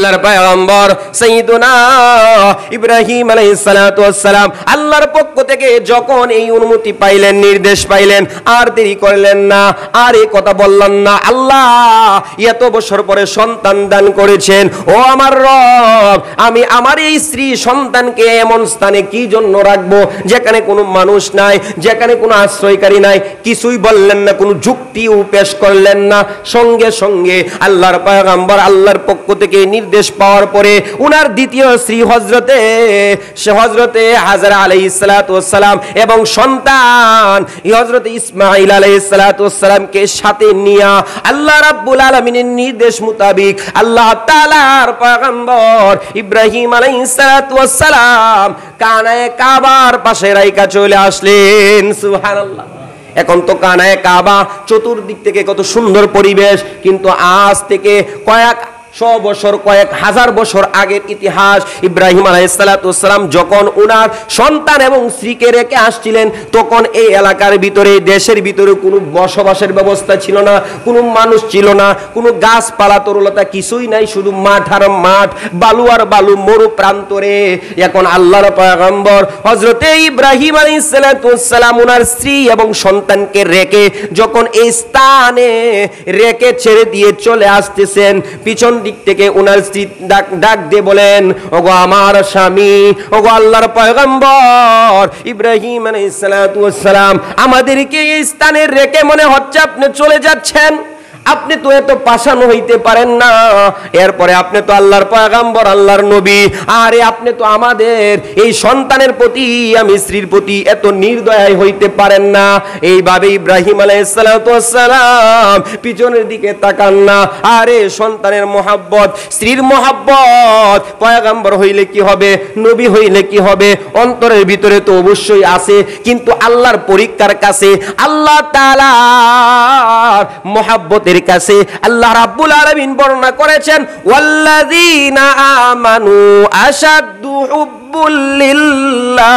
আল্লাহর পয়গম্বর সাইয়্যিদুনা ইব্রাহিম আলাইহিস সালাতু ওয়াস সালাম আল্লাহর পক্ষ থেকে যখন এই অনুমতি পাইলেন, নির্দেশ পাইলেন, আর দেরি করলেন না, আর এই কথা বললেন না, আল্লাহ এত বছর পরে সন্তান দান করেছেন, ও আমার রব, আমি আমার এই স্ত্রী সন্তানকে এমন স্থানে কি জন্য রাখবো যেখানে কোনো মানুষ নাই, যেখানে কোনো আশ্রয়কারী নাই। কিছুই বললেন না, কোনো যুক্তিও পেশ করলেন না। সঙ্গে সঙ্গে আল্লাহর পয়গম্বর আল্লাহর পক্ষ থেকে নির্দেশ পাওয়ার পরে উনার দ্বিতীয় স্ত্রী হযরতে হাজরা আলাইহিস সালাতু ওয়াস সালাম এবং সন্তান হযরতে ইসমাঈল আলাইহিস সালাতু ওয়াস সালামকে সাথে নিয়ে আল্লাহ রাব্বুল আলামিনের নির্দেশ মোতাবেক আল্লাহ তাআলার পয়গম্বর ইব্রাহিম আলাইহিস সালাতু ওয়াস সালাম কানায়ে কাবার পাশে রাইখা চলে আসলেন। সুবহানাল্লাহ। এখন তো কানায়ে কাবা চতুর্দিক থেকে কত সুন্দর পরিবেশ, কিন্তু আজ থেকে কয়েক হাজার বছর আগের ইতিহাস। ইব্রাহিম আলাইহিস সালাতু ওয়াস সালাম যখন উনার সন্তান এবং স্ত্রীকে রেখে আসছিলেন, তখন এই এলাকার ভিতরে, দেশের ভিতরে কোনো বসবাসের ব্যবস্থা ছিল না, কোনো মানুষ ছিল না, কোনো গাছপালা তরুলতা কিছুই নাই, শুধু মাঠ আর মাঠ, বালু আর বালু, মরু প্রান্তরে। এখন আল্লাহর পয়গম্বর হযরতে ইব্রাহিম আলাইহিস সালাতু ওয়াস সালাম উনার স্ত্রী এবং সন্তানকে রেখে যখন এই স্থানে রেখে ছেড়ে দিয়ে চলে আসতেছেন, পিছন দিক থেকে উনার স্ত্রী ডাক দিয়ে বলেন, ওগো আমার স্বামী, ওগো আল্লাহর পয়গম্বর ইব্রাহিম আলাইহিস সালাতু ওয়াস সালাম, আমাদেরকে এই স্থানে রেখে মনে হচ্ছে আপনি চলে যাচ্ছেন। আপনি তো এত পাষাণ হইতে পারেন না, এরপরে আপনি তো আল্লাহর পয়গম্বর, আল্লাহর নবী, আরে আপনি তো আমাদের এই সন্তানের প্রতি, আমি স্ত্রীর প্রতি এত নির্দয় হইতে পারেন না। এইভাবে ইব্রাহিম আলাইহিস সালাতু ওয়াস সালাম পিছনের দিকে তাকান না। আরে সন্তানের মোহাব্বত, স্ত্রীর মোহাব্বত পয়গম্বর হইলে কি হবে, নবী হইলে কি হবে, অন্তরের ভিতরে তো অবশ্যই আছে, কিন্তু আল্লাহর পরীক্ষার কাছে, আল্লাহ তাআলার মোহাব্বতের কাছে আল্লাহ রাব্বুল আলামিন বর্ণনা করেছেন, ওয়াল্লাযীনা আমানু আশাদ্দু হুব্বুল লিল্লাহ।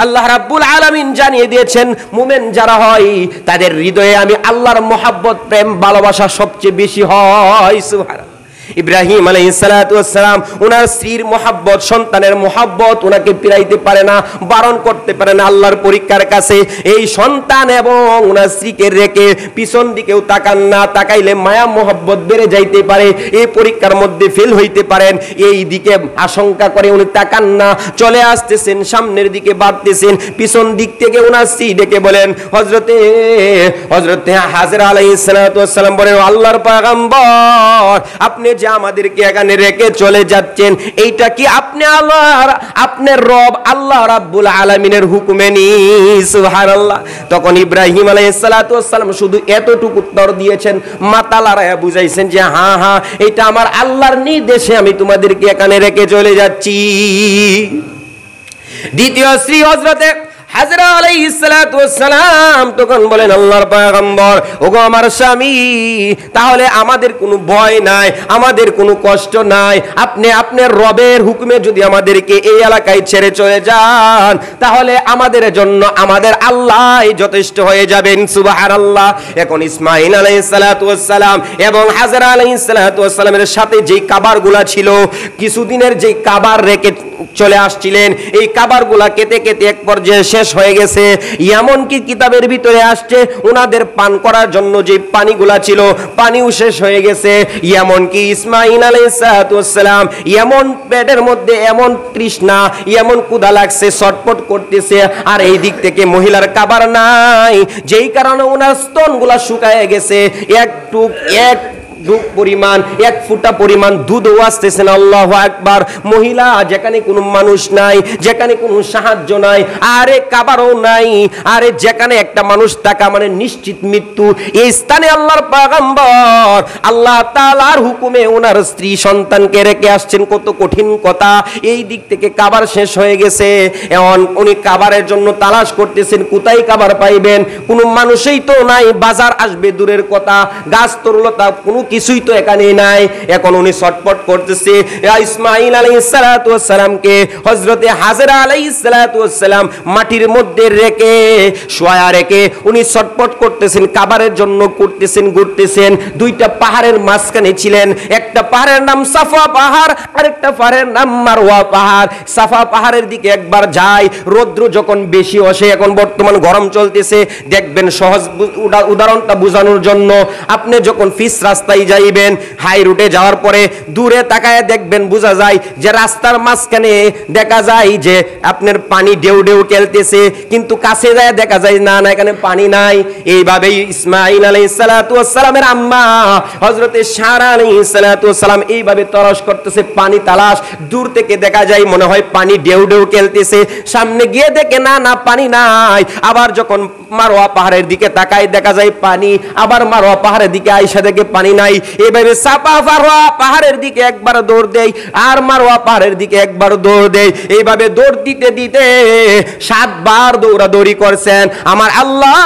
আল্লাহ রাব্বুল আলামিন জানিয়ে দিয়েছেন, মুমিন যারা হয় তাদের হৃদয়ে আমি আল্লাহর মোহাব্বত, প্রেম, ভালোবাসা সবচেয়ে বেশি হয়। সুবহানাল্লাহ। ইব্রাহিম আলাইহিস সালাতু ওয়াস সালাম ওনার স্ত্রীর মোহাব্বত, সন্তানের মোহাব্বত ওনাকে ফিরাইতে পারে না, বারণ করতে পারে না। আল্লাহর পরীক্ষার কাছে এই সন্তান এবং ওনার স্ত্রীকে রেখে পিছন দিকেও তাকান না, তাকাইলে মায়া মোহাব্বত বেড়ে যাইতে পারে, এই পরীক্ষার মধ্যে ফেল হইতে পারেন, এই দিকে আশঙ্কা করে উনি তাকান না, চলে আসতেছেন, সামনের দিকে বাড়তেছেন, পিছন দিক থেকে ওনার স্ত্রী ডেকে বলেন, হযরতে হাজরা আলাইহিস সালাতু ওয়াস সালাম বলেন, আল্লাহর পয়গম্বর, আপনি যে আমাদেরকে এখানে রেখে চলে যাচ্ছেন, এইটা কি আপনি আল্লাহর, আপনার রব আল্লাহ রাব্বুল আলামিনের হুকুমে নি? সুবহানাল্লাহ। তখন ইব্রাহিম আলাইহিস সালাতু ওয়াস সালাম শুধু এতটুকু উত্তর দিয়েছেন, মাথা লড়াইয়া বুঝাইছেন যে হ্যাঁ হ্যাঁ, এটা আমার আল্লাহর নির্দেশে আমি তোমাদেরকে এখানে রেখে চলে যাচ্ছি। দ্বিতীয় স্ত্রী হযরতে হাজরা আলাইহিস সালাতু ওয়াস সালাম তখন বলেন, আল্লাহর পয়গম্বর, ওগো আমার স্বামী, তাহলে আমাদের কোনো ভয় নাই, আমাদের কোনো কষ্ট নাই, আপনি আপনার রবের হুকুমে যদি আমাদেরকে এই এলাকায় ছেড়ে চলে যান, তাহলে আমাদের জন্য আমাদের আল্লাহই যথেষ্ট হয়ে যাবেন। সুবহানাল্লাহ। এখন ইসমাঈল আলাইহিস সালাতু ওয়াস সালাম এবং হাজরা আলাইহিস সালাতু ওয়াস সালামের সাথে যেই কাবারগুলা ছিল, কিছুদিনের যেই কাবার রেখে চলে আসছিলেন, এই কাবারগুলা কেটে কেটে এক পর্যায়ে শেষ হয়ে গেছে। এমনকি কিতাবের ভিতরে আসছে ওনাদের পান করার জন্য যে পানিগুলা ছিল, পানিও শেষ হয়ে গেছে। এমনকি ইসমাঈল আলাইহিস সালাতু ওয়াস সালাম এমন পেটের মধ্যে এমন তৃষ্ণা, এমন ক্ষুধা লাগছে, ছটফট করতেছে, আর এই দিক থেকে মহিলার কাবার নাই, যেই কারণে ওনার স্তনগুলা শুকায় গেছে, এক পরিমাণ, এক ফুটা পরিমাণ দুধও আসতেছে না। আল্লাহু আকবার। মহিলা যেখানে কোনো মানুষ নাই, যেখানে কোনো সাহায্য নাই, আরে কাবারও নাই, আরে যেখানে একটা মানুষ থাকা মানে নিশ্চিত মৃত্যু, এই স্থানে আল্লাহর পয়গম্বর আল্লাহ তাআলার হুকুমে ওনার স্ত্রী সন্তানকে রেখে আসছেন। কত কঠিন কথা। এই দিক থেকে কাবার শেষ হয়ে গেছে, এখন উনি কাবারের জন্য তালাশ করতেছেন, কোথায় কাবার পাইবেন, কোনো মানুষই তো নাই, বাজার আসবে দূরের কথা, গাছ তরুলতা কোনো কিছুই তো এখানে নাই। এখন উনি ছটপট করতেছে। ইসমাঈল আলাইহিস সালাতু ওয়াস সালামকে হযরতে হাজেরা আলাইহিস সালাতু ওয়াস সালাম মাটির মধ্যে রেখে শোয়া রেখে উনি ছটপট করতেছেন, খাবারের জন্য ঘুরতেছেন। দুইটা পাহাড়ের মাঝখানে ছিলেন। একটা পাহাড়ের নাম সাফা পাহাড়, আরেকটা পাহাড়ের নাম মারওয়া পাহাড়। সাফা পাহাড়ের দিকে একবার যায়, রৌদ্র যখন বেশি আসে, এখন বর্তমান গরম চলতেছে, দেখবেন সহজ উদাহরণটা বোঝানোর জন্য, আপনি যখন ফিস রাস্তায় যাইবেন, হাই রুটে যাওয়ার পরে দূরে তাকায় দেখবেন, বোঝা যায় যে রাস্তার মাঝখানে দেখা যায় যে আপনার পানি ঢেউ ঢেউ খেলতেছে, কিন্তু কাছে যায় দেখা যায় না এখানে পানি নাই। এইভাবেই ইসমাঈল আলাইহিস সালাতু ওয়াস সালামের আম্মা হযরতে সারা আলাইহিস সালাতু ওয়াস সালাম এইভাবে তলাশ করতেছে, পানি তালাশ। দূর থেকে দেখা যায় মনে হয় পানি ঢেউ ঢেউ খেলতেছে, সামনে গিয়ে দেখে না পানি নাই। আবার যখন মারওয়া পাহাড়ের দিকে তাকায় দেখা যায় পানি, আবার মারওয়া পাহাড়ের দিকে আইসা দেখে পানি নাই। এইভাবে সাফা মারওয়া পাহাড়ের দিকে একবার দৌড় দেয়, আর মারওয়া পাহাড়ের দিকে একবার দৌড় দেয়। এইভাবে দৌড় দিতে দিতে 7 বার দৌড়াদৌড়ি করছেন। আমার আল্লাহ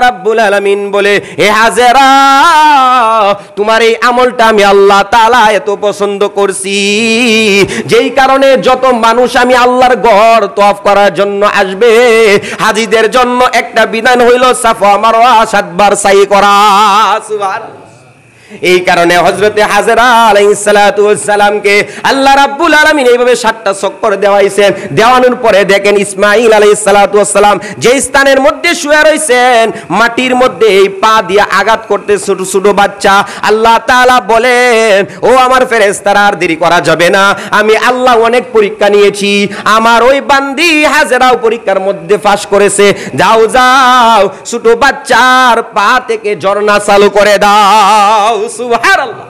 রাব্বুল আলামিন বলে, হে হাজেরা, তোমার এই আমলটা আমি আল্লাহ তাআলা এত পছন্দ করছি, যেই কারণে যত মানুষ আমি আল্লাহর ঘর তওয়াফ করার জন্য আসবে, হাজীদের জন্য একটা বিধান হইল সাফা মারওয়া 7 বার সাই করা। সুবহানাল্লাহ। এই কারণে হযরতে হাজেরা আলাইহিস সালাতু ওয়াস সালামকে আল্লাহ রাব্বুল আলামিন এইভাবে 7টা চক্কর দেওয়াইছেন। দেওয়ানোর পরে দেখেন ইসমাঈল আলাইহিস সালাতু ওয়াস সালাম যে স্থানের মধ্যে শুয়ে রইছেন, মাটির মধ্যে এই পা দিয়ে আঘাত করতে ছোট ছোট বাচ্চা। আল্লাহ তাআলা বলেন, ও আমার ফেরেশতারা, আর দেরি করা যাবে না, আমি আল্লাহ অনেক পরীক্ষা নিয়েছি, আমার ওই বান্দি হাজেরাও পরীক্ষার মধ্যে পাস করেছে। যাও ছোট বাচ্চার পা থেকে ঝর্ণা চালু করে দাও। সুবহানাল্লাহ।